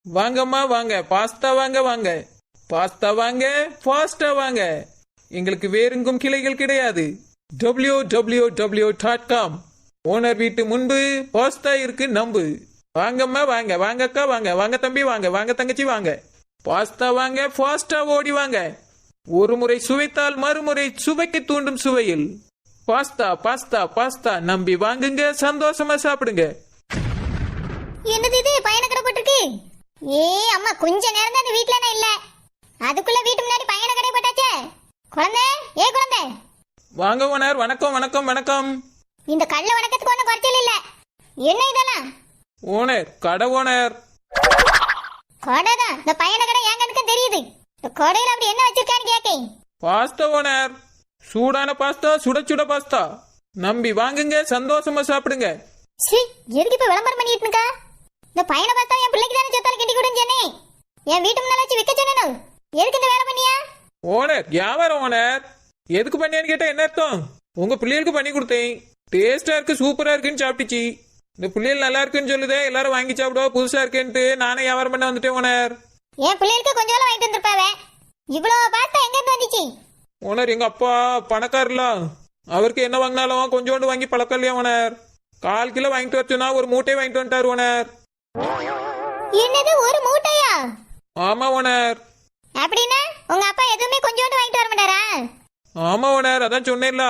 வாங்கம்மா வாங்க, பாஸ்தா வாங்க வாங்க, பாஸ்தா வாங்க, ஃபாஸ்டா வாங்க. எங்களுக்கு வேறெங்கும் கிளைகள் கிடையாது. www.com. ஓனர் வீட்டு முன்பு பாஸ்தா இருக்கு நம்பு. வாங்கம்மா வாங்க, வாங்கக்கா வாங்க, வாங்க தம்பி வாங்க, வாங்க தங்கச்சி வாங்க. பாஸ்தா வாங்க, ஃபாஸ்டா ஓடி வாங்க. ஒரு முறை சுவைத்தால் மறுமுறை சுவைக்கு தூண்டும் சுவையில் பாஸ்தா பாஸ்தா பாஸ்தா நம்பி வாங்குங்க, சந்தோஷமா சாப்பிடுங்க. என்னது இது பையனை கடை போட்டிருக்கு? ஏ அம்மா, கொஞ்ச நேரம் தான் வீட்டுல இல்ல, அதுக்குள்ள வீட்டு முன்னாடி பையனை கடை போட்டாச்சே. குழந்தை, ஏ குழந்தை. வாங்க ஓனர், வணக்கம் வணக்கம் வணக்கம். இந்த கள்ள வணக்கத்துக்கு ஒன்றும் குறைச்சல் இல்ல. என்ன இதெல்லாம்? ஓனர், கடை ஓனர். கடைதான். இந்த பையனை கடை என் கணக்கு தெரியுது. இந்த கடையில அப்படி என்ன வச்சிருக்கான்னு கேக்கேன். பாஸ்தா ஓனர், சூடான பாஸ்தா, சுட சுட பாஸ்தா நம்பி வாங்குங்க, சந்தோஷமா சாப்பிடுங்க. ஸ்ரீ, எதுக்கு இப்ப விளம்பரம் பண்ணிட்டு இருக்கா? இந்த பையனை பார்த்தா என் பிள்ளைக்கு தானே சொத்தால கட்டி கொடுன்னு சொன்னேன். என் வீட்டு முன்னால வச்சு விற்க சொன்னேன். எதுக்கு இந்த வேலை பண்ணியா? ஓனர், வியாபாரம் ஓனர். எதுக்கு பண்ணியான்னு கேட்டா என்ன அர்த்தம்? உங்க பிள்ளைகளுக்கு பண்ணி கொடுத்தேன். டேஸ்டா இருக்கு, சூப்பரா இருக்குன்னு சாப்பிட்டுச்சு. இந்த பிள்ளைகள் நல்லா இருக்குன்னு சொல்லுதே, எல்லாரும் வாங்கி சாப்பிடுவா, புதுசா இருக்கேன்ட்டு நானே வியாபாரம் பண்ண வந்துட்டேன் ஓனர். என் பிள்ளைகளுக்கு கொஞ்சம் வாங்கிட்டு வந்திருப்பாவே. இவ்வளவு பார்த்தா எங்க இருந்து வந்துச்சு? ஓனர், எங்க அப்பா பணக்காரல, அவருக்கு என்ன வாங்கினாலும் கொஞ்சோண்டு வாங்கி பழக்கம் இல்லையா ஓனர். 1/4 கிலோ வாங்கிட்டு வச்சோன்னா ஒரு மூட்டையை வாங்கிட்டு வந்துட்டார் ஓனர். என்னது, ஒரு மூட்டையா? ஆமா ஓனர். அப்படின்னா உங்க அப்பா எதுவுமே கொஞ்சோண்டு வாங்கிட்டு வர மாட்டாரா? ஆமா ஓனர், அதான் சொன்னேன்ல.